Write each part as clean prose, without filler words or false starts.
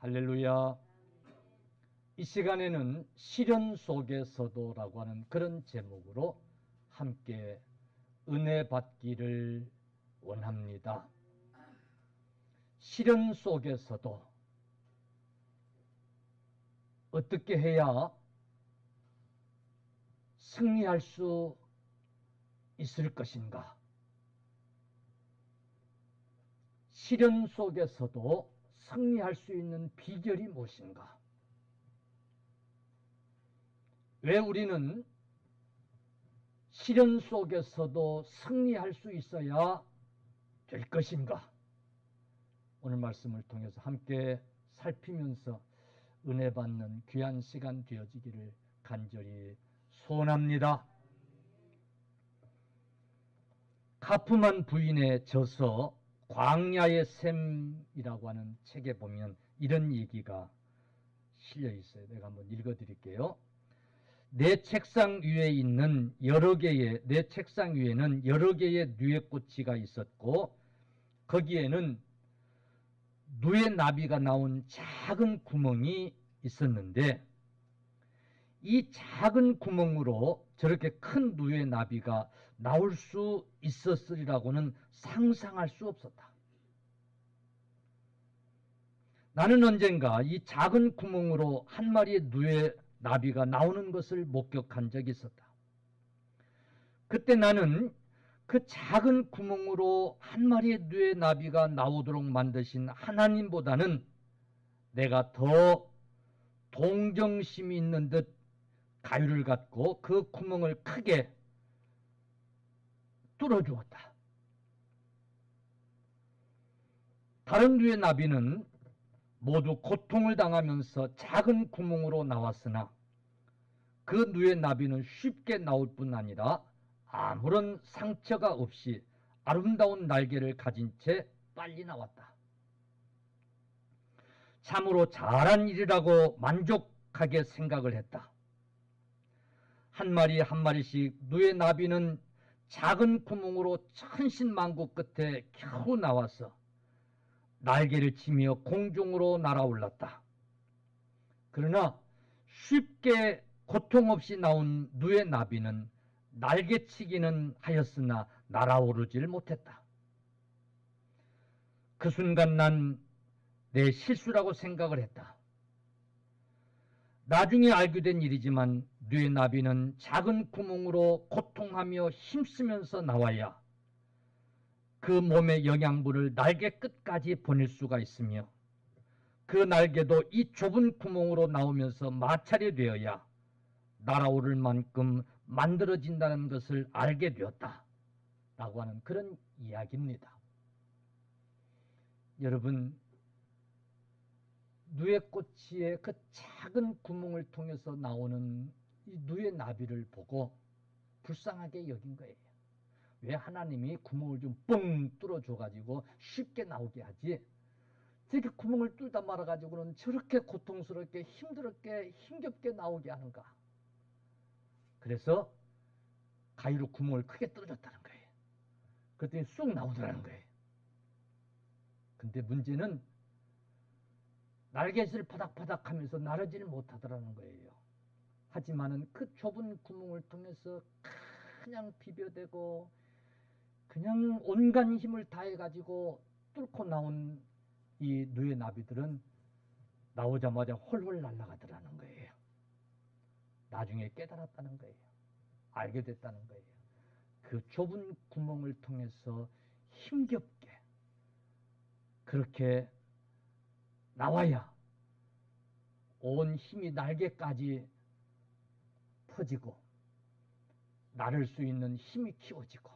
할렐루야. 이 시간에는 시련 속에서도라고 하는 그런 제목으로 함께 은혜 받기를 원합니다. 시련 속에서도 어떻게 해야 승리할 수 있을 것인가? 시련 속에서도 승리할 수 있는 비결이 무엇인가? 왜 우리는 시련 속에서도 승리할 수 있어야 될 것인가? 오늘 말씀을 통해서 함께 살피면서 은혜 받는 귀한 시간 되어지기를 간절히 소원합니다. 가프만 부인의 저서 광야의 샘이라고 하는 책에 보면 이런 얘기가 실려 있어요. 내가 한번 읽어드릴게요. 내 책상 위에는 여러 개의 누에꽃이가 있었고 거기에는 누에나비가 나온 작은 구멍이 있었는데 이 작은 구멍으로 저렇게 큰 누에나비가 나올 수 있었으리라고는 상상할 수 없었다. 나는 언젠가 이 작은 구멍으로 한 마리의 누에나비가 나오는 것을 목격한 적이 있었다. 그때 나는 그 작은 구멍으로 한 마리의 누에나비가 나오도록 만드신 하나님보다는 내가 더 동정심이 있는 듯 가유를 갖고 그 구멍을 크게 뚫어주었다. 다른 누에나비는 모두 고통을 당하면서 작은 구멍으로 나왔으나 그 누에나비는 쉽게 나올 뿐 아니라 아무런 상처가 없이 아름다운 날개를 가진 채 빨리 나왔다. 참으로 잘한 일이라고 만족하게 생각을 했다. 한 마리 한 마리씩 누에나비는 작은 구멍으로 천신만고 끝에 겨우 나와서 날개를 치며 공중으로 날아올랐다. 그러나 쉽게 고통 없이 나온 누에나비는 날개치기는 하였으나 날아오르질 못했다. 그 순간 난 내 실수라고 생각을 했다. 나중에 알게 된 일이지만 누에나비는 작은 구멍으로 고통하며 힘쓰면서 나와야 그 몸의 영양분을 날개 끝까지 보낼 수가 있으며 그 날개도 이 좁은 구멍으로 나오면서 마찰이 되어야 날아오를 만큼 만들어진다는 것을 알게 되었다. 라고 하는 그런 이야기입니다. 여러분, 누에꽃의 그 작은 구멍을 통해서 나오는 이 누에나비를 보고 불쌍하게 여긴 거예요. 왜 하나님이 구멍을 좀 뻥 뚫어줘가지고 쉽게 나오게 하지? 저렇게 구멍을 뚫다 말아가지고는 저렇게 고통스럽게 힘들게 힘겹게 나오게 하는가? 그래서 가위로 구멍을 크게 뚫어줬다는 거예요. 그랬더니 쑥 나오더라는 거예요. 근데 문제는 날갯을 파닥파닥 하면서 나르지를 못하더라는 거예요. 하지만은 그 좁은 구멍을 통해서 그냥 비벼대고 그냥 온갖 힘을 다해가지고 뚫고 나온 이 누에나비들은 나오자마자 홀홀 날아가더라는 거예요. 나중에 깨달았다는 거예요. 알게 됐다는 거예요. 그 좁은 구멍을 통해서 힘겹게 그렇게 나와야 온 힘이 날개까지 퍼지고 나를 수 있는 힘이 키워지고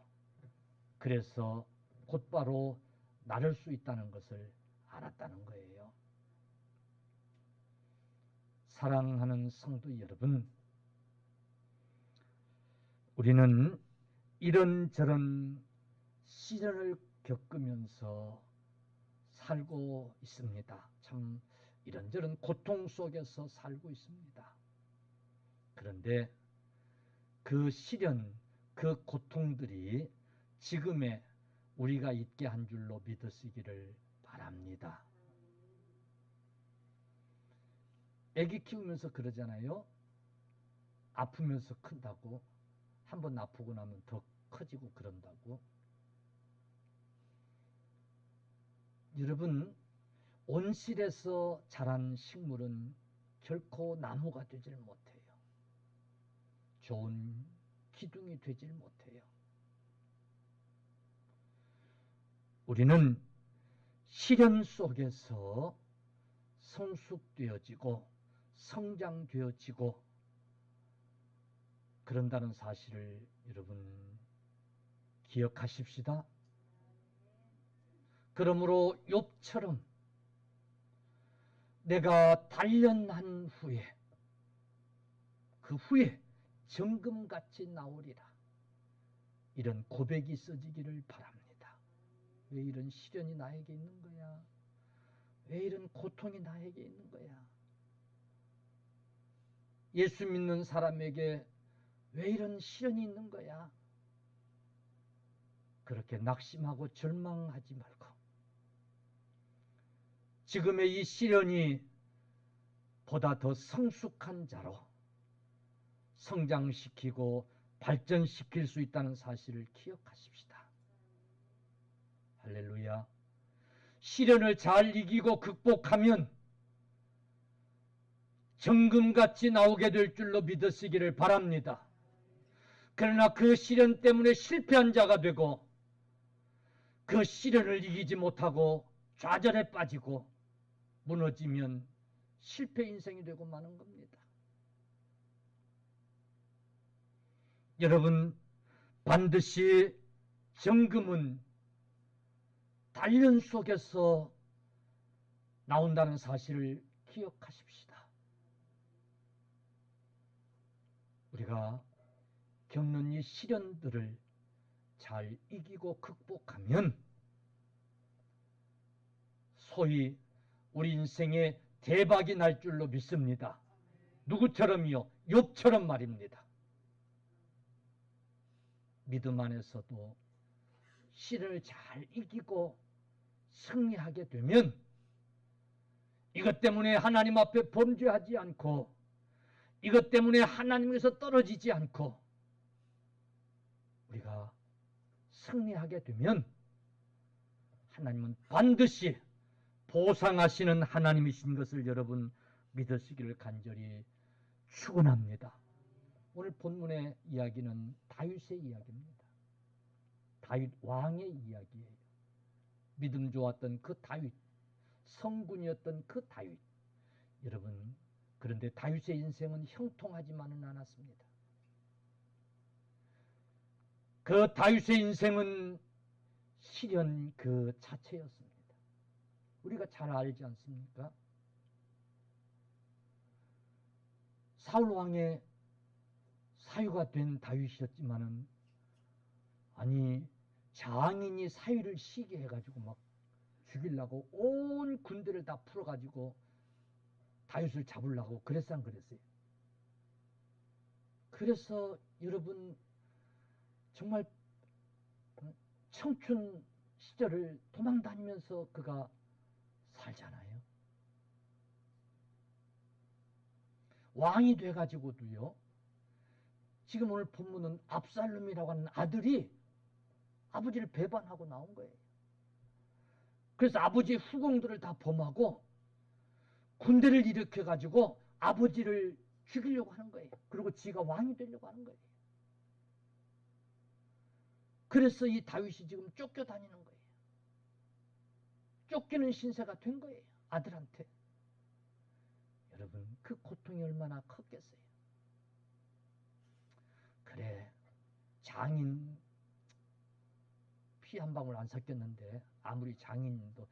그래서 곧바로 나를 수 있다는 것을 알았다는 거예요. 사랑하는 성도 여러분, 우리는 이런저런 시련을 겪으면서 살고 있습니다. 참 이런저런 고통 속에서 살고 있습니다. 그런데 그 시련, 그 고통들이 지금의 우리가 있게 한 줄로 믿으시기를 바랍니다. 애기 키우면서 그러잖아요. 아프면서 큰다고. 한번 아프고 나면 더 커지고 그런다고. 여러분, 온실에서 자란 식물은 결코 나무가 되질 못해요. 좋은 기둥이 되질 못해요. 우리는 시련 속에서 성숙되어지고 성장되어지고 그런다는 사실을 여러분 기억하십시다. 그러므로 욥처럼 내가 단련한 후에 그 후에 정금같이 나오리라, 이런 고백이 써지기를 바랍니다. 왜 이런 시련이 나에게 있는 거야? 왜 이런 고통이 나에게 있는 거야? 예수 믿는 사람에게 왜 이런 시련이 있는 거야? 그렇게 낙심하고 절망하지 말고 지금의 이 시련이 보다 더 성숙한 자로 성장시키고 발전시킬 수 있다는 사실을 기억하십시다. 할렐루야. 시련을 잘 이기고 극복하면 정금같이 나오게 될 줄로 믿으시기를 바랍니다. 그러나 그 시련 때문에 실패한 자가 되고 그 시련을 이기지 못하고 좌절에 빠지고 무너지면 실패 인생이 되고 마는 겁니다. 여러분, 반드시 정금은 단련 속에서 나온다는 사실을 기억하십시다. 우리가 겪는 이 시련들을 잘 이기고 극복하면 소위 우리 인생에 대박이 날 줄로 믿습니다. 누구처럼요? 욥처럼 말입니다. 믿음 안에서도 시련을 잘 이기고 승리하게 되면 이것 때문에 하나님 앞에 범죄하지 않고 이것 때문에 하나님에서 떨어지지 않고 우리가 승리하게 되면 하나님은 반드시 보상하시는 하나님이신 것을 여러분 믿으시기를 간절히 축원합니다. 오늘 본문의 이야기는 다윗의 이야기입니다. 다윗 왕의 이야기예요. 믿음 좋았던 그 다윗, 성군이었던 그 다윗. 여러분, 그런데 다윗의 인생은 형통하지만은 않았습니다. 그 다윗의 인생은 시련 그 자체였습니다. 우리가 잘 알지 않습니까? 사울 왕의 사유가 된 다윗이었지만은 아니 장인이 사위를 시게 해가지고 막 죽이려고 온 군대를 다 풀어가지고 다윗을 잡으려고 그랬어 안 그랬어요? 그래서 여러분 정말 청춘 시절을 도망다니면서 그가 살잖아요. 왕이 돼가지고도요. 지금 오늘 본문은 압살롬이라고 하는 아들이 아버지를 배반하고 나온 거예요. 그래서 아버지의 후궁들을 다 범하고 군대를 일으켜가지고 아버지를 죽이려고 하는 거예요. 그리고 지가 왕이 되려고 하는 거예요. 그래서 이 다윗이 지금 쫓겨다니는 거예요. 쫓기는 신세가 된 거예요. 아들한테. 여러분 그 고통이 얼마나 컸겠어요. 그래 장인 피 한 방울 안 섞였는데 아무리 장인도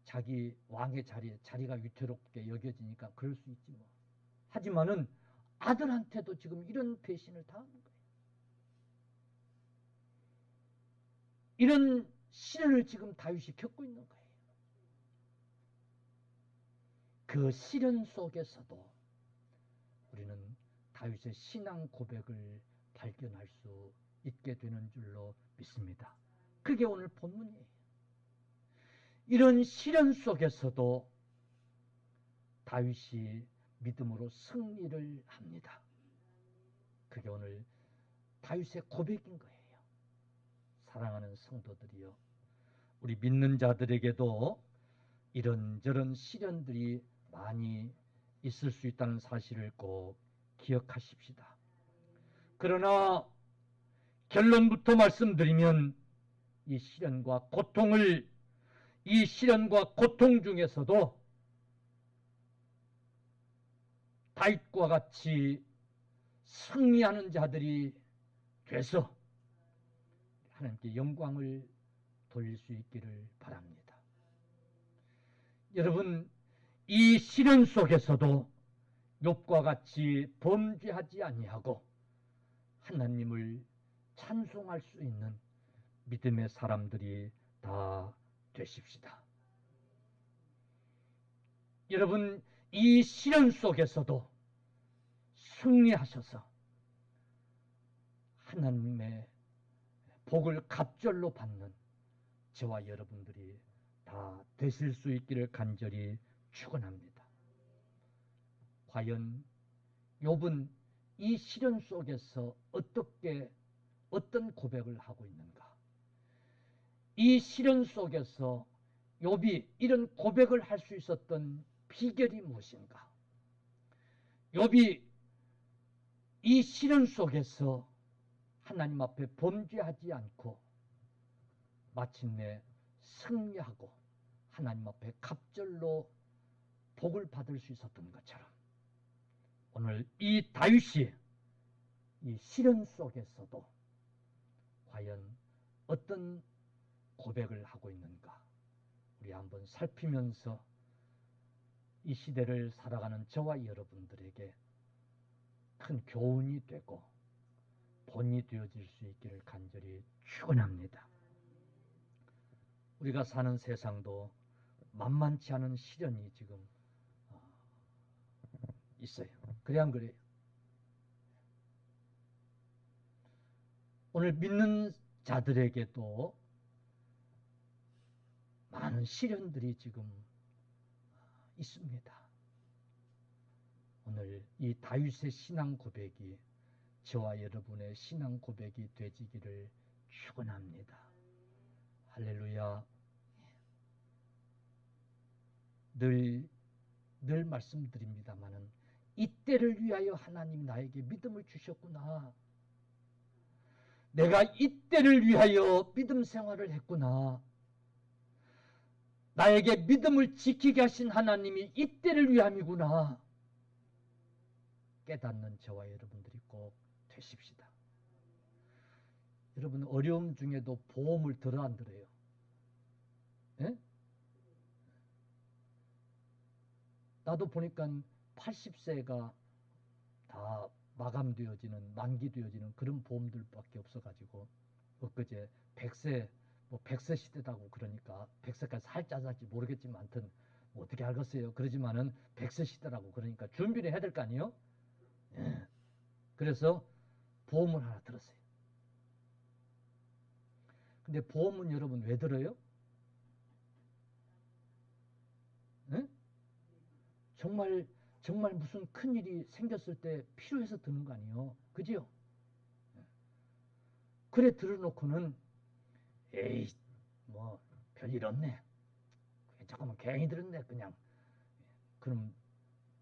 자기 왕의 자리가 위태롭게 여겨지니까 그럴 수 있지 뭐. 하지만은 아들한테도 지금 이런 배신을 당하는 거예요. 이런 시련을 지금 다윗이 겪고 있는 거예요. 그 시련 속에서도 우리는 다윗의 신앙 고백을 발견할 수 있게 되는 줄로 믿습니다. 그게 오늘 본문이에요. 이런 시련 속에서도 다윗이 믿음으로 승리를 합니다. 그게 오늘 다윗의 고백인 거예요. 사랑하는 성도들이요, 우리 믿는 자들에게도 이런저런 시련들이 많이 있을 수 있다는 사실을 꼭 기억하십시다. 그러나 결론부터 말씀드리면 이 시련과 고통 중에서도 다윗과 같이 승리하는 자들이 돼서 하나님께 영광을 돌릴 수 있기를 바랍니다. 여러분, 이 시련 속에서도 욥과 같이 범죄하지 아니하고 하나님을 찬송할 수 있는 믿음의 사람들이 다 되십시다. 여러분, 이 시련 속에서도 승리하셔서 하나님의 복을 갑절로 받는 저와 여러분들이 다 되실 수 있기를 간절히 축원합니다. 과연 욥은 이 시련 속에서 어떤 고백을 하고 있는가? 이 시련 속에서 욥이 이런 고백을 할 수 있었던 비결이 무엇인가? 욥이 이 시련 속에서 하나님 앞에 범죄하지 않고 마침내 승리하고 하나님 앞에 갑절로 복을 받을 수 있었던 것처럼 오늘 이 다윗이 이 시련 속에서도 과연 어떤 고백을 하고 있는가? 우리 한번 살피면서 이 시대를 살아가는 저와 여러분들에게 큰 교훈이 되고 본이 되어질 수 있기를 간절히 축원합니다. 우리가 사는 세상도 만만치 않은 시련이 지금 있어요. 그래 안 그래요? 오늘 믿는 자들에게도 많은 시련들이 지금 있습니다. 오늘 이 다윗의 신앙 고백이 저와 여러분의 신앙 고백이 되지기를 축원합니다. 할렐루야. 늘 말씀드립니다마는 이때를 위하여 하나님이 나에게 믿음을 주셨구나. 내가 이때를 위하여 믿음 생활을 했구나. 나에게 믿음을 지키게 하신 하나님이 이때를 위함이구나. 깨닫는 저와 여러분들이 꼭 되십시다. 여러분, 어려움 중에도 보험을 들어 안 들어요? 예? 나도 보니까 80세가 다 마감되어지는, 만기되어지는 그런 보험들밖에 없어가지고 엊그제 100세, 100세 시대다고 그러니까 100세까지 살자 살지 모르겠지만 아무튼 뭐 어떻게 알겠어요. 그러지만은 100세 시대라고 그러니까 준비를 해야 될 거 아니에요? 예. 그래서 보험을 하나 들었어요. 근데 보험은 여러분 왜 들어요? 예? 정말 무슨 큰일이 생겼을 때 필요해서 드는 거 아니에요? 그지요? 그래 들어놓고는 에이 뭐 별일 없네. 조금은 괜히 들었네. 그냥 그럼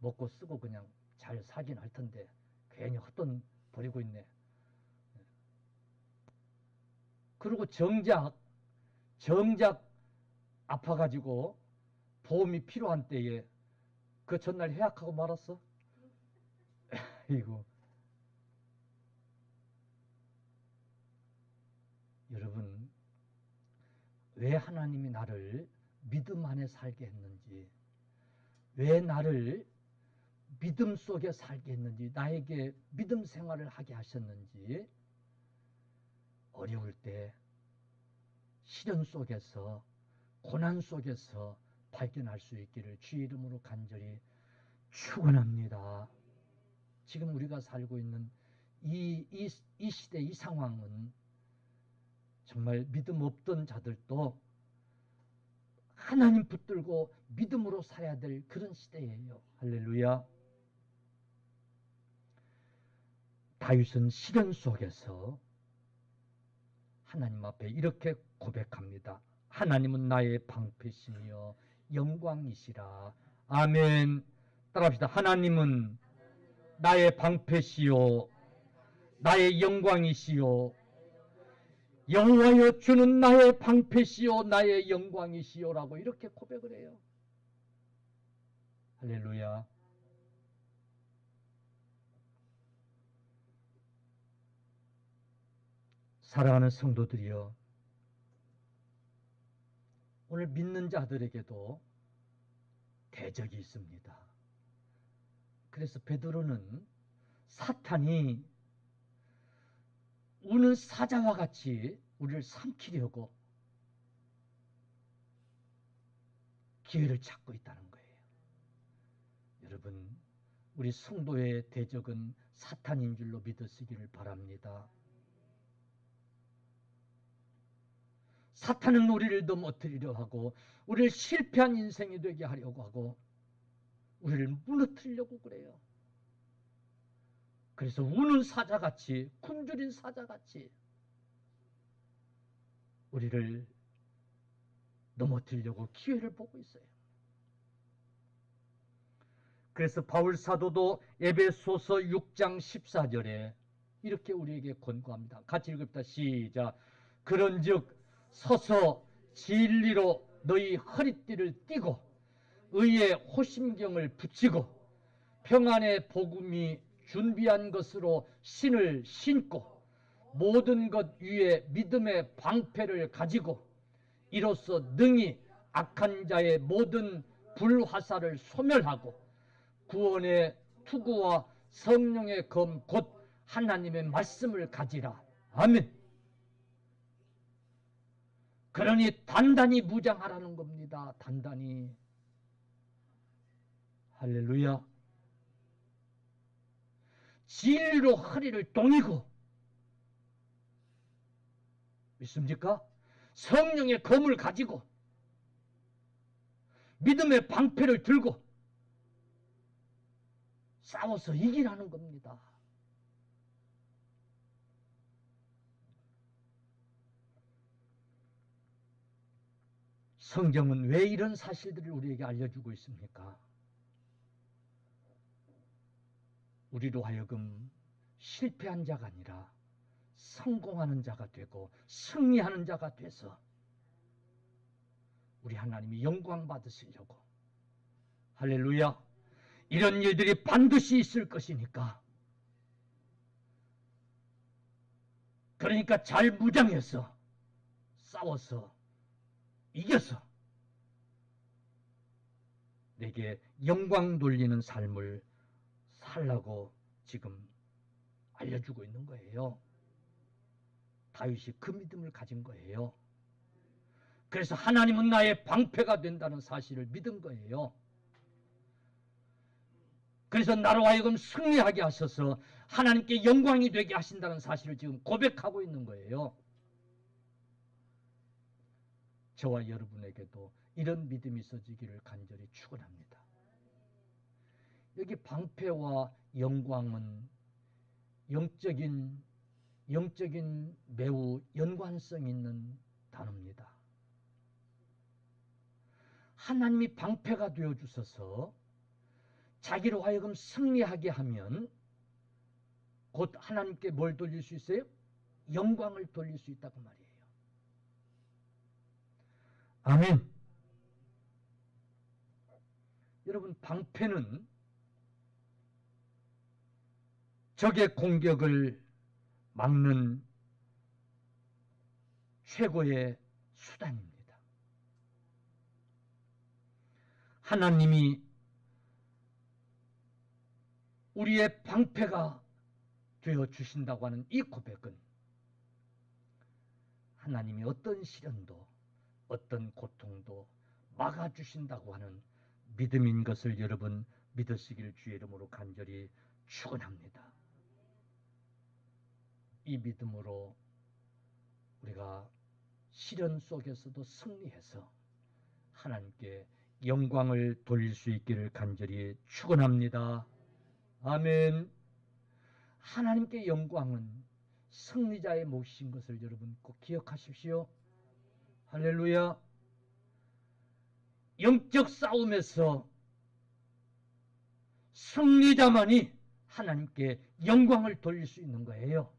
먹고 쓰고 그냥 잘 사긴 할 텐데 괜히 헛돈 버리고 있네. 그리고 정작 아파가지고 보험이 필요한 때에 그 전날 해약하고 말았어. 이거 여러분, 왜 하나님이 나를 믿음 안에 살게 했는지, 왜 나를 믿음 속에 살게 했는지, 나에게 믿음 생활을 하게 하셨는지, 어려울 때 시련 속에서 고난 속에서 발견할 수 있기를 주의 이름으로 간절히 축원합니다. 지금 우리가 살고 있는 이 시대, 이 상황은 정말 믿음 없던 자들도 하나님 붙들고 믿음으로 살아야 될 그런 시대예요. 할렐루야. 다윗은 시련 속에서 하나님 앞에 이렇게 고백합니다. 하나님은 나의 방패시며 영광이시라. 아멘. 따라합시다. 하나님은 나의 방패시요 나의 영광이시요 여호와여 주는 나의 방패시요 나의 영광이시요라고 이렇게 고백을 해요. 할렐루야. 사랑하는 성도들이여, 오늘 믿는 자들에게도 대적이 있습니다. 그래서 베드로는 사탄이 우는 사자와 같이 우리를 삼키려고 기회를 찾고 있다는 거예요. 여러분, 우리 성도의 대적은 사탄인 줄로 믿으시기를 바랍니다. 사탄은 우리를 넘어뜨리려 하고 우리를 실패한 인생이 되게 하려고 하고 우리를 무너뜨리려고 그래요. 그래서 우는 사자같이, 굶주린 사자같이 우리를 넘어뜨리려고 기회를 보고 있어요. 그래서 바울 사도도 에베소서 6장 14절에 이렇게 우리에게 권고합니다. 같이 읽읍시다. 시작. 그런즉 서서 진리로 너희 허리띠를 띠고 의의 호심경을 붙이고 평안의 복음이 준비한 것으로 신을 신고 모든 것 위에 믿음의 방패를 가지고 이로써 능히 악한 자의 모든 불화살을 소멸하고 구원의 투구와 성령의 검 곧 하나님의 말씀을 가지라. 아멘. 그러니 단단히 무장하라는 겁니다. 단단히. 할렐루야. 진리로 허리를 동이고, 믿습니까? 성령의 검을 가지고 믿음의 방패를 들고 싸워서 이기라는 겁니다. 성경은 왜 이런 사실들을 우리에게 알려주고 있습니까? 우리로 하여금 실패한 자가 아니라 성공하는 자가 되고 승리하는 자가 돼서 우리 하나님이 영광 받으시려고. 할렐루야. 이런 일들이 반드시 있을 것이니까, 그러니까 잘 무장해서 싸워서 이겨서 내게 영광 돌리는 삶을 살라고 지금 알려주고 있는 거예요. 다윗이 그 믿음을 가진 거예요. 그래서 하나님은 나의 방패가 된다는 사실을 믿은 거예요. 그래서 나로 하여금 승리하게 하셔서 하나님께 영광이 되게 하신다는 사실을 지금 고백하고 있는 거예요. 저와 여러분에게도 이런 믿음이 있어지기를 간절히 축원합니다. 여기 방패와 영광은 영적인 매우 연관성 있는 단어입니다. 하나님이 방패가 되어 주셔서 자기로 하여금 승리하게 하면 곧 하나님께 뭘 돌릴 수 있어요? 영광을 돌릴 수 있다고 말이에요. 아멘. 여러분, 방패는 적의 공격을 막는 최고의 수단입니다. 하나님이 우리의 방패가 되어 주신다고 하는 이 고백은 하나님이 어떤 시련도 어떤 고통도 막아주신다고 하는 믿음인 것을 여러분 믿으시길 주의 이름으로 간절히 축원합니다. 이 믿음으로 우리가 시련 속에서도 승리해서 하나님께 영광을 돌릴 수 있기를 간절히 축원합니다. 아멘. 하나님께 영광은 승리자의 몫인 것을 여러분 꼭 기억하십시오. 할렐루야. 영적 싸움에서 승리자만이 하나님께 영광을 돌릴 수 있는 거예요.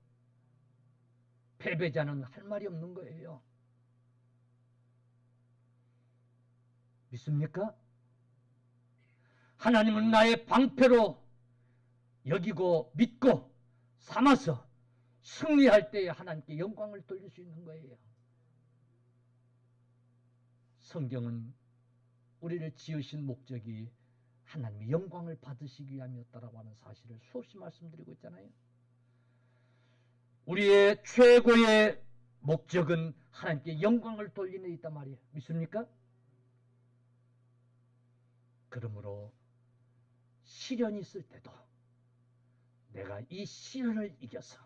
패배자는 할 말이 없는 거예요. 믿습니까? 하나님은 나의 방패로 여기고 믿고 삼아서 승리할 때에 하나님께 영광을 돌릴 수 있는 거예요. 성경은 우리를 지으신 목적이 하나님의 영광을 받으시기 위함이었다라고 하는 사실을 수없이 말씀드리고 있잖아요. 우리의 최고의 목적은 하나님께 영광을 돌리는 데 있단 말이에요. 믿습니까? 그러므로 시련이 있을 때도 내가 이 시련을 이겨서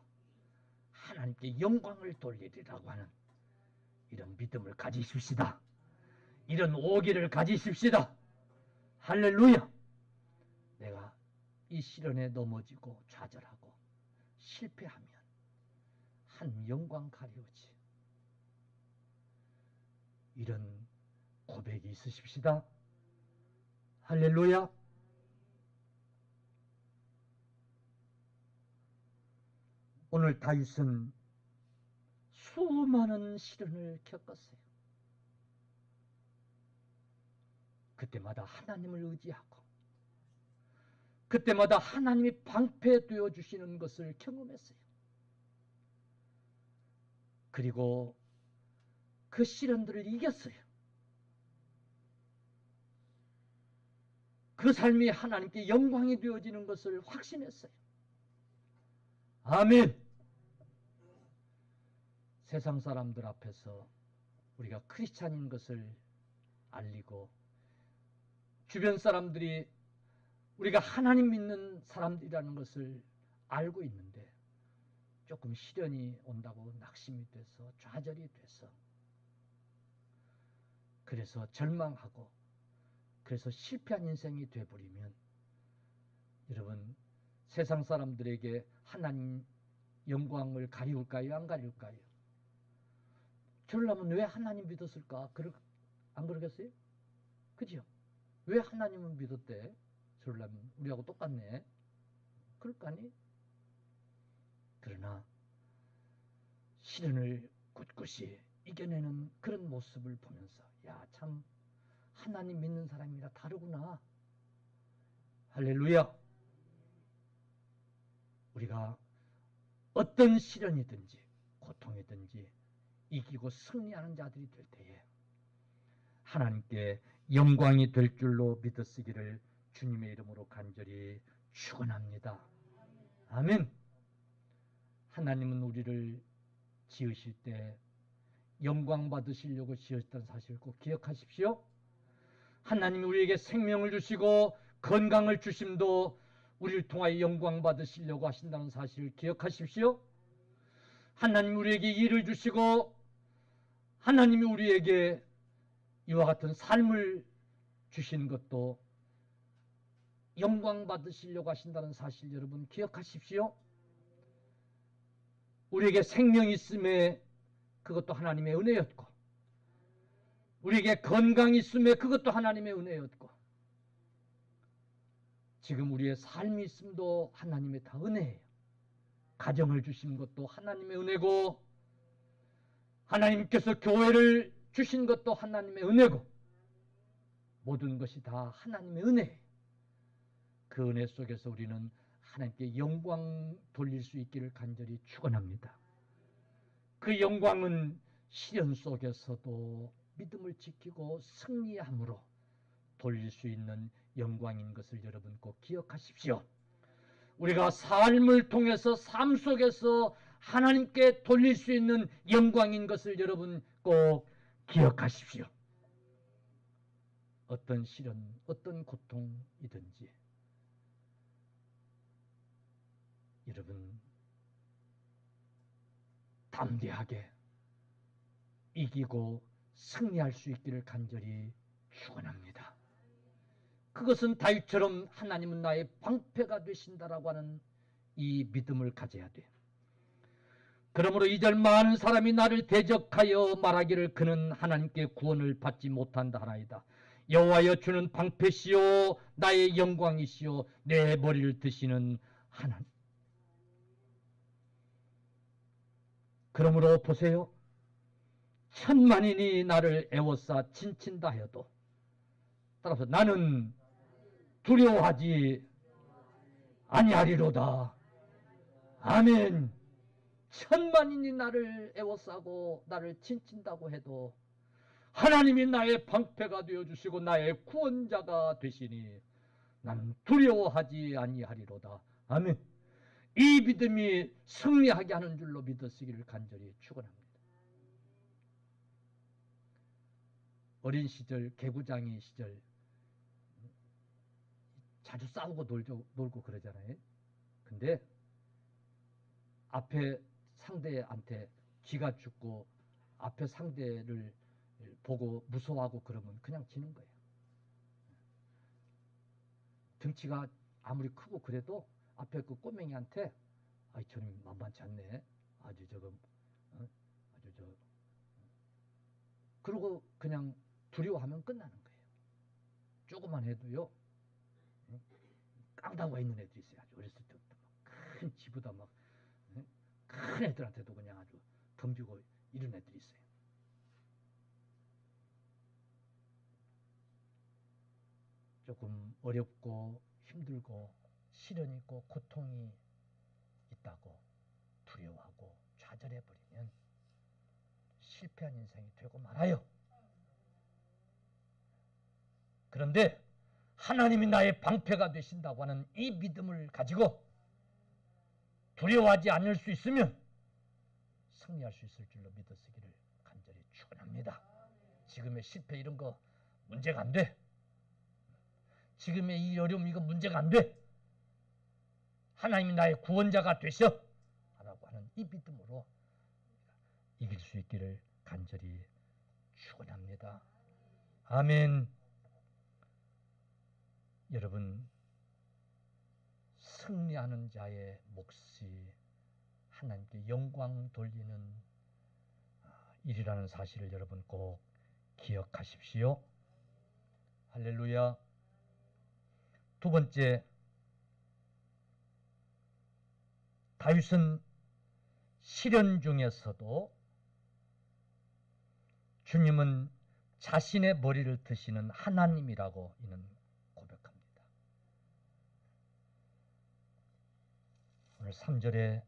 하나님께 영광을 돌리리라고 하는 이런 믿음을 가지십시다. 이런 오기를 가지십시다. 할렐루야. 내가 이 시련에 넘어지고 좌절하고 실패하면 한 영광 가리우지. 이런 고백이 있으십시다. 할렐루야. 오늘 다윗은 수많은 시련을 겪었어요. 그때마다 하나님을 의지하고 그때마다 하나님이 방패되어 주시는 것을 경험했어요. 그리고 그 시련들을 이겼어요. 그 삶이 하나님께 영광이 되어지는 것을 확신했어요. 아멘. 세상 사람들 앞에서 우리가 크리스찬인 것을 알리고 주변 사람들이 우리가 하나님 믿는 사람들이라는 것을 알고 있는데 조금 시련이 온다고 낙심이 돼서 좌절이 돼서 그래서 절망하고 그래서 실패한 인생이 되어버리면 여러분 세상 사람들에게 하나님 영광을 가리울까요? 안 가리울까요? 저러려면 왜 하나님 믿었을까? 안 그러겠어요? 그죠? 왜 하나님은 믿었대? 저러려면 우리하고 똑같네. 그럴 거 아니? 그러나 시련을 꿋꿋이 이겨내는 그런 모습을 보면서 야, 참 하나님 믿는 사람이라 다르구나. 할렐루야. 우리가 어떤 시련이든지 고통이든지 이기고 승리하는 자들이 될 때에 하나님께 영광이 될 줄로 믿었으기를 주님의 이름으로 간절히 축원합니다. 아멘. 하나님은 우리를 지으실 때 영광 받으시려고 지으셨다는 사실을 꼭 기억하십시오. 하나님이 우리에게 생명을 주시고 건강을 주심도 우리를 통하여 영광 받으시려고 하신다는 사실을 기억하십시오. 하나님이 우리에게 일을 주시고 하나님이 우리에게 이와 같은 삶을 주신 것도 영광 받으시려고 하신다는 사실 여러분 기억하십시오. 우리에게 생명이 있음에 그것도 하나님의 은혜였고 우리에게 건강이 있음에 그것도 하나님의 은혜였고 지금 우리의 삶이 있음도 하나님의 다 은혜예요. 가정을 주신 것도 하나님의 은혜고 하나님께서 교회를 주신 것도 하나님의 은혜고 모든 것이 다 하나님의 은혜예요. 그 은혜 속에서 우리는 하나님께 영광 돌릴 수 있기를 간절히 축원합니다. 그 영광은 시련 속에서도 믿음을 지키고 승리함으로 돌릴 수 있는 영광인 것을 여러분 꼭 기억하십시오. 우리가 삶을 통해서 삶 속에서 하나님께 돌릴 수 있는 영광인 것을 여러분 꼭 기억하십시오. 어떤 시련, 어떤 고통이든지 여러분 담대하게 이기고 승리할 수 있기를 간절히 축원합니다. 그것은 다윗처럼 하나님은 나의 방패가 되신다라고 하는 이 믿음을 가져야 돼. 그러므로 이절 많은 사람이 나를 대적하여 말하기를 그는 하나님께 구원을 받지 못한다 하나이다. 여호와여 주는 방패시요 나의 영광이시요 내 머리를 드시는 하나님. 그러므로 보세요. 천만인이 나를 애워싸 친친다 해도 따라서 나는 두려워하지 아니하리로다. 아멘. 천만인이 나를 애워싸고 나를 친친다고 해도 하나님이 나의 방패가 되어주시고 나의 구원자가 되시니 나는 두려워하지 아니하리로다. 아멘. 이 믿음이 승리하게 하는 줄로 믿으시기를 간절히 축원합니다. 어린 시절 개구장이 시절 자주 싸우고 놀고 그러잖아요. 근데 앞에 상대한테 기가 죽고 앞에 상대를 보고 무서워하고 그러면 그냥 지는 거예요. 등치가 아무리 크고 그래도 앞에 그 꼬맹이한테 아이 저놈 만만치 않네. 아주 저거 아주 저 그러고 그냥 두려워하면 끝나는 거예요. 조금만 해도요. 깡다구가 있는 애들이 있어요. 아주 어렸을 때부터 큰 지보다 막 큰 애들한테도 그냥 아주 덤비고 이런 애들이 있어요. 조금 어렵고 힘들고 시련이 있고 고통이 있다고 두려워하고 좌절해버리면 실패한 인생이 되고 말아요. 그런데 하나님이 나의 방패가 되신다고 하는 이 믿음을 가지고 두려워하지 않을 수 있으면 승리할 수 있을 줄로 믿으시기를 간절히 축원합니다. 지금의 실패 이런 거 문제가 안 돼. 지금의 이 어려움 이거 문제가 안 돼. 하나님이 나의 구원자가 되셔 라고 하는 이 믿음으로 이길 수 있기를 간절히 축원합니다. 아멘. 여러분, 승리하는 자의 몫이 하나님께 영광 돌리는 일이라는 사실을 여러분 꼭 기억하십시오. 할렐루야. 두 번째, 다윗은 시련 중에서도 주님은 자신의 머리를 드시는 하나님이라고 이는 고백합니다. 오늘 3절에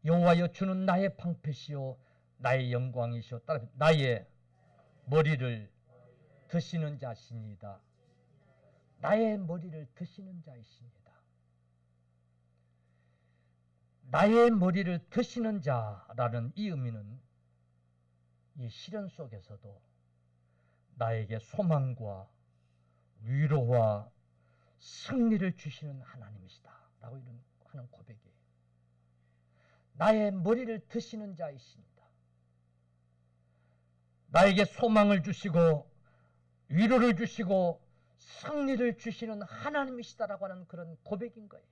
여호와여 주는 나의 방패시요 나의 영광이시요 나의 머리를 드시는 자신이다. 나의 머리를 드시는 자이십니다. 나의 머리를 드시는 자라는 이 의미는 이 시련 속에서도 나에게 소망과 위로와 승리를 주시는 하나님이시다 라고 하는 고백이에요. 나의 머리를 드시는 자이십니다. 나에게 소망을 주시고 위로를 주시고 승리를 주시는 하나님이시다라고 하는 그런 고백인 거예요.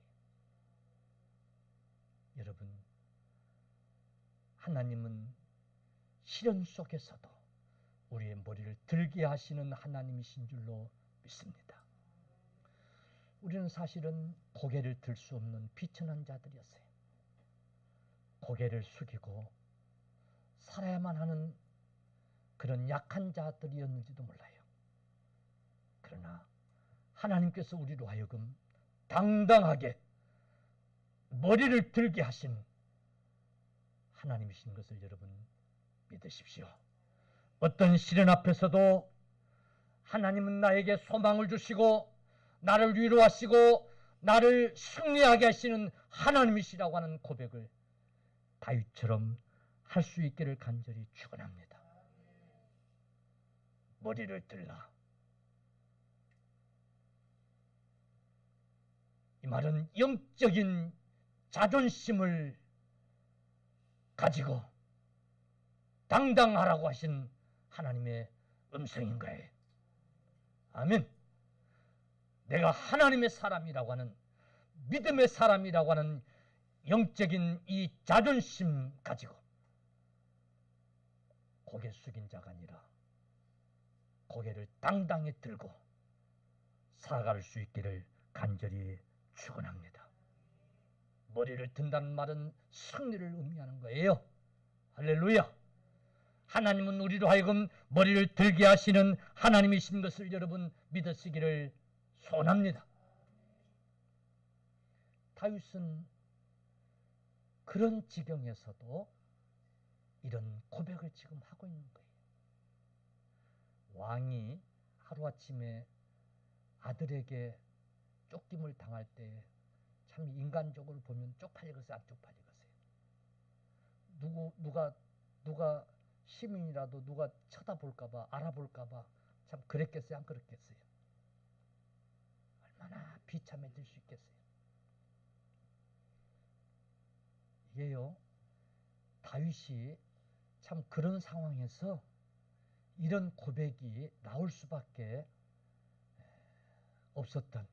여러분, 하나님은 시련 속에서도 우리의 머리를 들게 하시는 하나님이신 줄로 믿습니다. 우리는 사실은 고개를 들 수 없는 비천한 자들이었어요. 고개를 숙이고 살아야만 하는 그런 약한 자들이었는지도 몰라요. 그러나 하나님께서 우리로 하여금 당당하게 머리를 들게 하신 하나님이신 것을 여러분 믿으십시오. 어떤 시련 앞에서도 하나님은 나에게 소망을 주시고 나를 위로하시고 나를 승리하게 하시는 하나님이시라고 하는 고백을 다윗처럼 할 수 있기를 간절히 축원합니다. 머리를 들라. 이 말은 영적인 자존심을 가지고 당당하라고 하신 하나님의 음성인 거예요. 아멘. 내가 하나님의 사람이라고 하는 믿음의 사람이라고 하는 영적인 이 자존심 가지고 고개 숙인 자가 아니라 고개를 당당히 들고 살아갈 수 있기를 간절히 축원합니다. 머리를 든다는 말은 승리를 의미하는 거예요. 할렐루야. 하나님은 우리로 하여금 머리를 들게 하시는 하나님이신 것을 여러분 믿으시기를 소원합니다. 다윗은 그런 지경에서도 이런 고백을 지금 하고 있는 거예요. 왕이 하루아침에 아들에게 쫓김을 당할 때 참 인간적으로 보면 쪽팔리겠어요, 안 쪽팔리겠어요? 누가 시민이라도 누가 쳐다볼까봐, 알아볼까봐 참 그랬겠어요, 안 그랬겠어요? 얼마나 비참해질 수 있겠어요? 이게요, 다윗이 참 그런 상황에서 이런 고백이 나올 수밖에 없었던,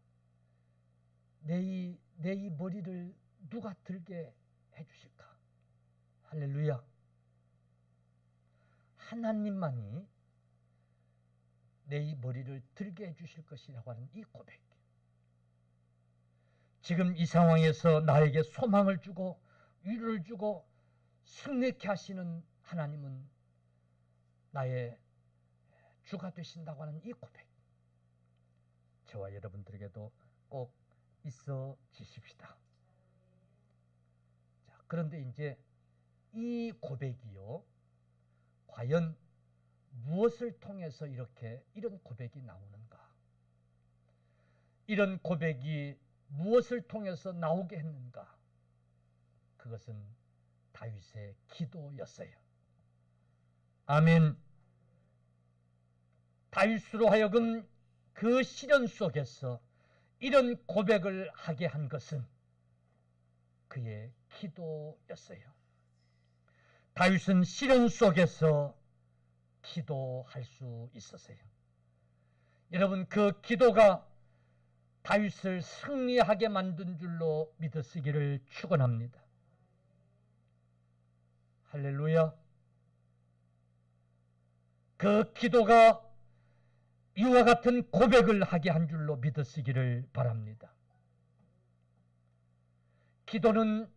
내 이 머리를 누가 들게 해주실까? 할렐루야. 하나님만이 내 이 머리를 들게 해주실 것이라고 하는 이 고백. 지금 이 상황에서 나에게 소망을 주고 위로를 주고 승리케 하시는 하나님은 나의 주가 되신다고 하는 이 고백, 저와 여러분들에게도 꼭 있어지십시다. 자, 그런데 이제 이 고백이요, 과연 무엇을 통해서 이런 고백이 나오는가? 이런 고백이 무엇을 통해서 나오게 했는가? 그것은 다윗의 기도였어요. 아멘. 다윗으로 하여금 그 시련 속에서 이런 고백을 하게 한 것은 그의 기도였어요. 다윗은 시련 속에서 기도할 수 있었어요. 여러분, 그 기도가 다윗을 승리하게 만든 줄로 믿으시기를 축원합니다. 할렐루야. 그 기도가 이와 같은 고백을 하게 한 줄로 믿으시기를 바랍니다. 기도는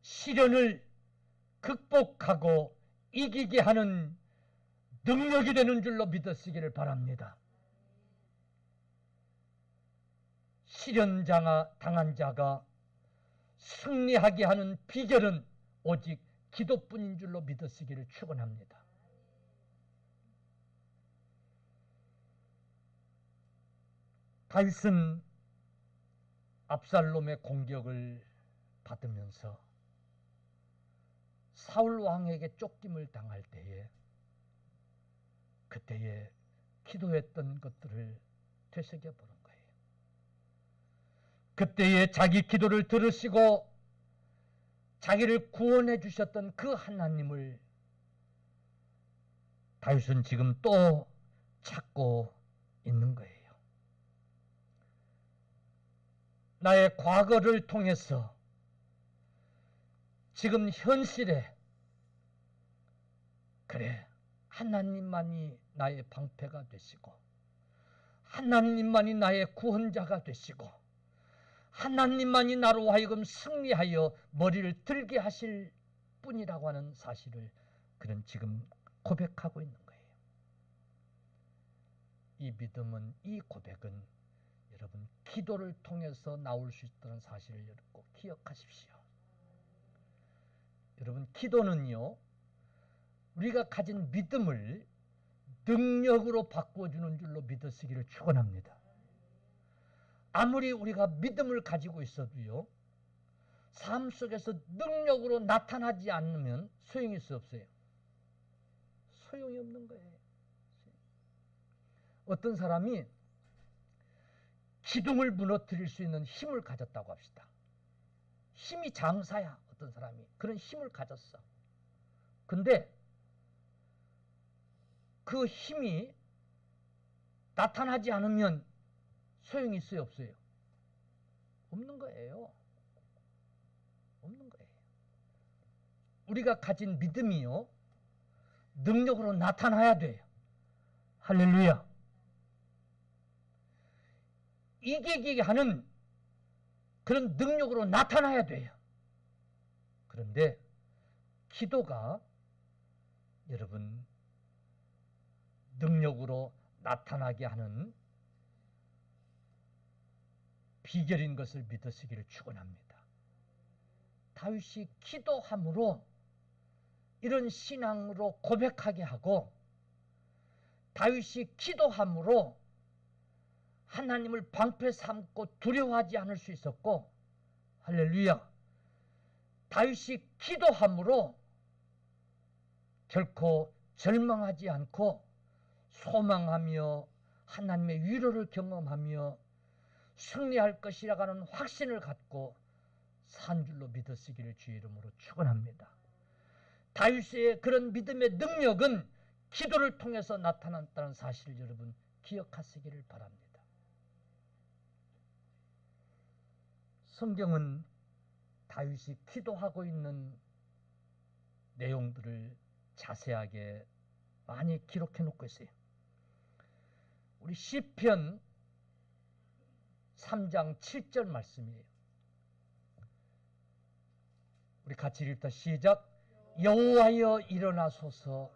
시련을 극복하고 이기게 하는 능력이 되는 줄로 믿으시기를 바랍니다. 시련 당한 자가 승리하게 하는 비결은 오직 기도뿐인 줄로 믿으시기를 축원합니다. 다윗은 압살롬의 공격을 받으면서 사울 왕에게 쫓김을 당할 때에 그때에 기도했던 것들을 되새겨보는 거예요. 그때에 자기 기도를 들으시고 자기를 구원해 주셨던 그 하나님을 다윗은 지금 또 찾고 있는 거예요. 나의 과거를 통해서 지금 현실에 그래, 하나님만이 나의 방패가 되시고 하나님만이 나의 구원자가 되시고 하나님만이 나로 하여금 승리하여 머리를 들게 하실 뿐이라고 하는 사실을 그는 지금 고백하고 있는 거예요. 이 믿음은, 이 고백은 여러분 기도를 통해서 나올 수 있다는 사실을 여러분 꼭 기억하십시오. 여러분, 기도는요, 우리가 가진 믿음을 능력으로 바꿔주는 줄로 믿으시기를 축원합니다. 아무리 우리가 믿음을 가지고 있어도요, 삶 속에서 능력으로 나타나지 않으면 소용이 없어요. 소용이 없는 거예요. 어떤 사람이 기둥을 무너뜨릴 수 있는 힘을 가졌다고 합시다. 힘이 장사야. 어떤 사람이 그런 힘을 가졌어. 근데 그 힘이 나타나지 않으면 소용이 있어요, 없어요? 없는 거예요. 없는 거예요. 우리가 가진 믿음이요, 능력으로 나타나야 돼요. 할렐루야. 이기게 하는 그런 능력으로 나타나야 돼요. 그런데 기도가 여러분 능력으로 나타나게 하는 비결인 것을 믿으시기를 축원합니다. 다윗이 기도함으로 이런 신앙으로 고백하게 하고, 다윗이 기도함으로 하나님을 방패 삼고 두려워하지 않을 수 있었고, 할렐루야, 다윗이 기도함으로 결코 절망하지 않고 소망하며 하나님의 위로를 경험하며 승리할 것이라고 하는 확신을 갖고 산 줄로 믿으시기를 주의 이름으로 축원합니다. 다윗의 그런 믿음의 능력은 기도를 통해서 나타났다는 사실을 여러분 기억하시기를 바랍니다. 성경은 다윗이 기도하고 있는 내용들을 자세하게 많이 기록해 놓고 있어요. 우리 시편 3장 7절 말씀이에요. 우리 같이 읽다 시작. 여호와여 일어나소서,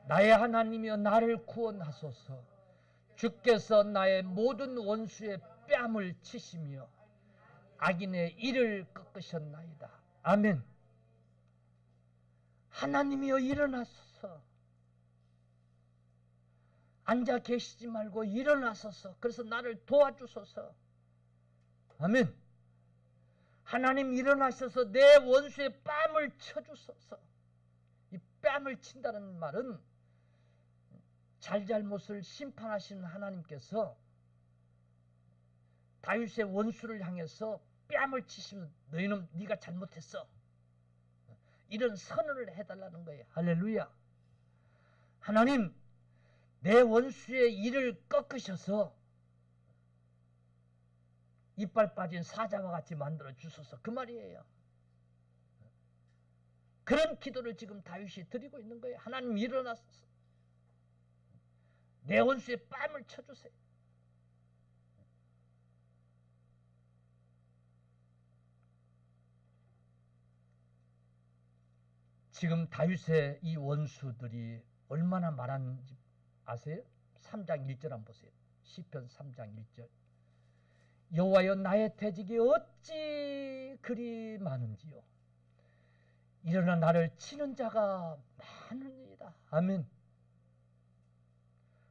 나의 하나님이여 나를 구원하소서. 주께서 나의 모든 원수의 뺨을 치시며 악인의 이를 꺾으셨나이다. 아멘. 하나님이여 일어나소서. 앉아 계시지 말고 일어나소서. 그래서 나를 도와주소서. 아멘. 하나님 일어나셔서 내 원수의 뺨을 쳐주소서. 이 뺨을 친다는 말은 잘잘못을 심판하시는 하나님께서 다윗의 원수를 향해서 뺨을 치시면 너희는 네가 잘못했어, 이런 선언을 해달라는 거예요. 할렐루야. 하나님 내 원수의 이를 꺾으셔서 이빨 빠진 사자와 같이 만들어 주소서, 그 말이에요. 그런 기도를 지금 다윗이 드리고 있는 거예요. 하나님 일어나소서, 내 원수의 뺨을 쳐주세요. 지금 다윗의 이 원수들이 얼마나 많은지 아세요? 3장 1절 한번 보세요. 시편 3장 1절. 여호와여 나의 대적이 어찌 그리 많은지요. 일어나 나를 치는 자가 많으니이다. 아멘.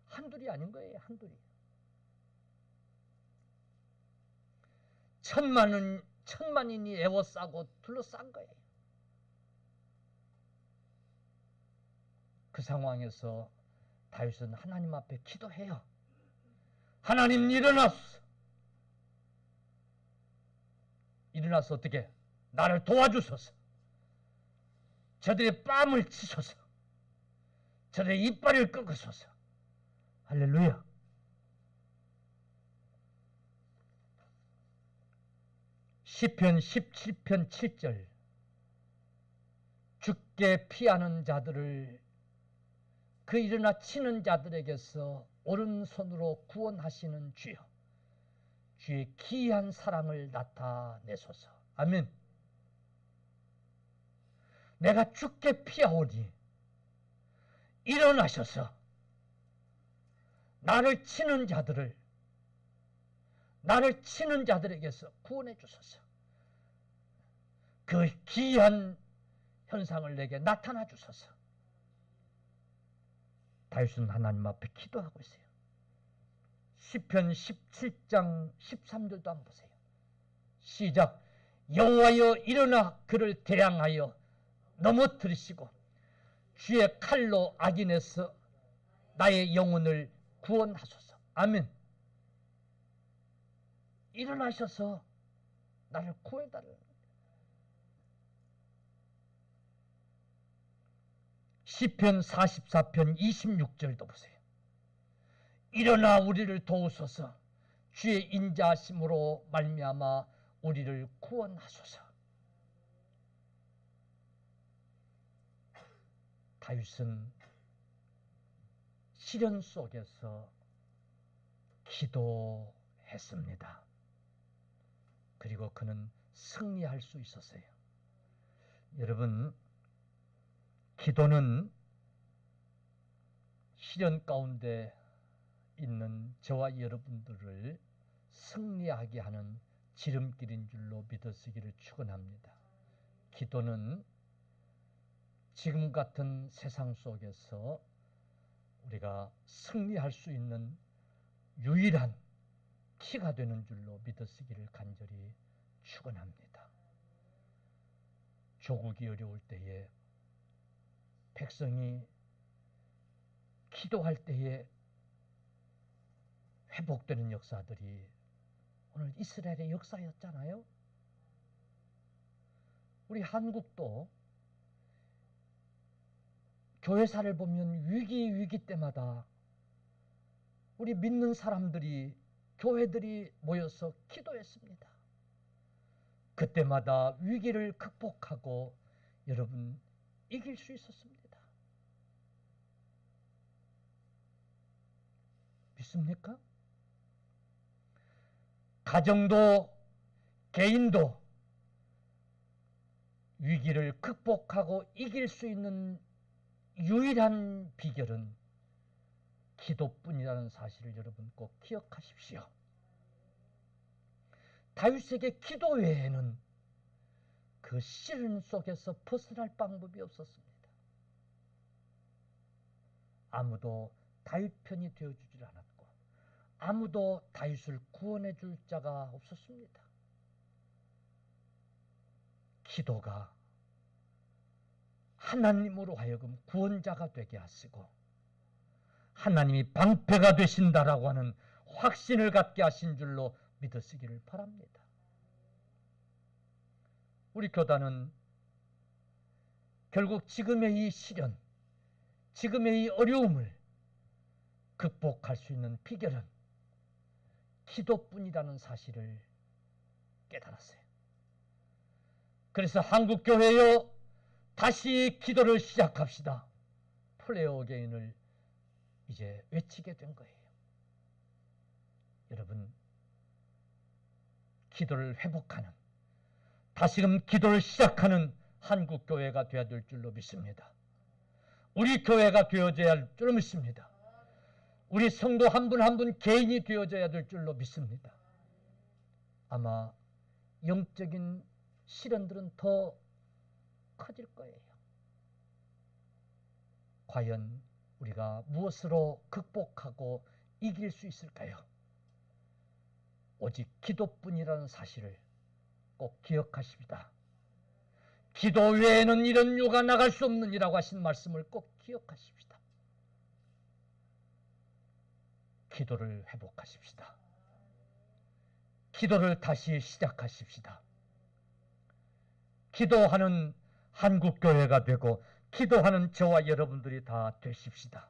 한둘이 아닌 거예요. 한둘이. 천만인이 애워싸고 둘러싼 거예요. 그 상황에서 다윗은 하나님 앞에 기도해요. 하나님 일어나서 어떻게 나를 도와주소서. 저들의 뺨을 치소서. 저들의 이빨을 꺾으소서. 할렐루야. 시편 17편 7절. 주께 피하는 자들을 그 일어나 치는 자들에게서 오른손으로 구원하시는 주여, 주의 기이한 사랑을 나타내소서. 아멘. 내가 주께 피하오니 일어나셔서 나를 치는 자들에게서 구원해 주소서. 그 기이한 현상을 내게 나타나 주소서. 다윗은 하나님 앞에 기도하고 있어요. 시편 17장 13절도 한번 보세요. 시작. 여호와여 일어나 그를 대항하여 넘어뜨리시고 주의 칼로 악인에서 나의 영혼을 구원하소서. 아멘. 일어나셔서 나를 구해달라는 거예요. 시편 44편 26절도 보세요. 일어나 우리를 도우소서. 주의 인자하심으로 말미암아 우리를 구원하소서. 다윗은 시련 속에서 기도했습니다. 그리고 그는 승리할 수 있었어요. 여러분, 기도는 시련 가운데 있는 저와 여러분들을 승리하게 하는 지름길인 줄로 믿으시기를 축원합니다. 기도는 지금 같은 세상 속에서 우리가 승리할 수 있는 유일한 키가 되는 줄로 믿으시기를 간절히 축원합니다. 조국이 어려울 때에 백성이 기도할 때에 회복되는 역사들이 오늘 이스라엘의 역사였잖아요. 우리 한국도 교회사를 보면 위기 때마다 우리 믿는 사람들이 교회들이 모여서 기도했습니다. 그때마다 위기를 극복하고 여러분 이길 수 있었습니다. 믿습니까? 가정도 개인도 위기를 극복하고 이길 수 있는 유일한 비결은 기도뿐이라는 사실을 여러분 꼭 기억하십시오. 다윗에게 기도 외에는 그 시련 속에서 벗어날 방법이 없었습니다. 아무도 다윗 편이 되어주질 않았고 아무도 다윗을 구원해 줄 자가 없었습니다. 기도가 하나님으로 하여금 구원자가 되게 하시고 하나님이 방패가 되신다라고 하는 확신을 갖게 하신 줄로 믿으시기를 바랍니다. 우리 교단은 결국 지금의 이 시련, 지금의 이 어려움을 극복할 수 있는 비결은 기도뿐이라는 사실을 깨달았어요. 그래서 한국교회여 다시 기도를 시작합시다. 프레어 어게인을 이제 외치게 된 거예요. 여러분, 기도를 회복하는, 다시금 기도를 시작하는 한국교회가 되어야 될 줄로 믿습니다. 우리 교회가 되어져야 할 줄로 믿습니다. 우리 성도 한 분 한 분 개인이 되어져야 될 줄로 믿습니다. 아마 영적인 시련들은 더 커질 거예요. 과연 우리가 무엇으로 극복하고 이길 수 있을까요? 오직 기도뿐이라는 사실을 꼭 기억하십니다. 기도 외에는 이런 유가 나갈 수 없느니라고 하신 말씀을 꼭 기억하십시다. 기도를 회복하십시다. 기도를 다시 시작하십시다. 기도하는 한국교회가 되고 기도하는 저와 여러분들이 다 되십시다.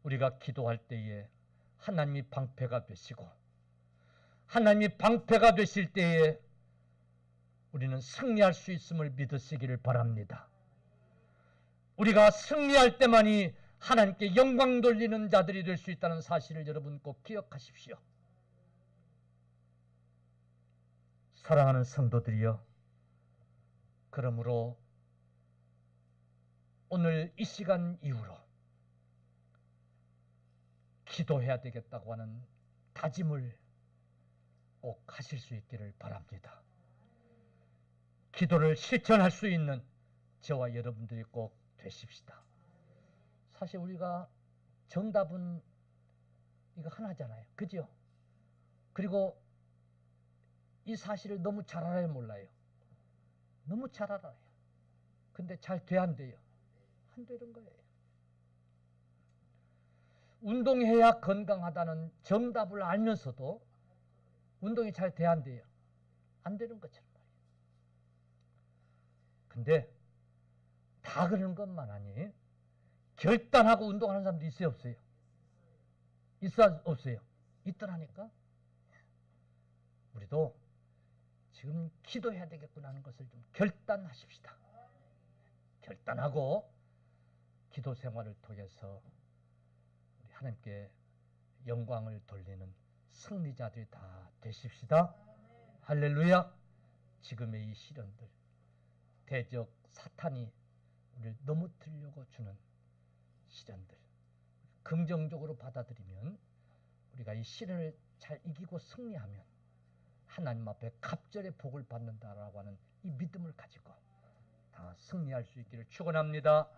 우리가 기도할 때에 하나님이 방패가 되시고 하나님이 방패가 되실 때에 우리는 승리할 수 있음을 믿으시기를 바랍니다. 우리가 승리할 때만이 하나님께 영광 돌리는 자들이 될 수 있다는 사실을 여러분 꼭 기억하십시오. 사랑하는 성도들이여, 그러므로 오늘 이 시간 이후로 기도해야 되겠다고 하는 다짐을 꼭 하실 수 있기를 바랍니다. 기도를 실천할 수 있는 저와 여러분들이 꼭 되십시다. 사실 우리가 정답은 이거 하나잖아요. 그죠? 그리고 이 사실을 너무 잘 알아요, 몰라요? 너무 잘 알아요. 근데 잘 돼, 안 돼요? 안 되는 거예요. 운동해야 건강하다는 정답을 알면서도 운동이 잘 돼, 안 돼요? 안 되는 것처럼 말이에요. 근데 다 그러는 것만 아니 결단하고 운동하는 사람도 있어요, 없어요? 있어, 없어요? 있더라니까. 우리도 지금 기도해야 되겠구나 하는 것을 좀 결단하십시다. 결단하고 기도 생활을 통해서 우리 하나님께 영광을 돌리는 승리자들이 다 되십시다. 할렐루야. 지금의 이 시련들, 대적 사탄이 우리를 넘어뜨리려고 주는 시련들 긍정적으로 받아들이면 우리가 이 시련을 잘 이기고 승리하면 하나님 앞에 갑절의 복을 받는다라고 하는 이 믿음을 가지고 다 승리할 수 있기를 축원합니다.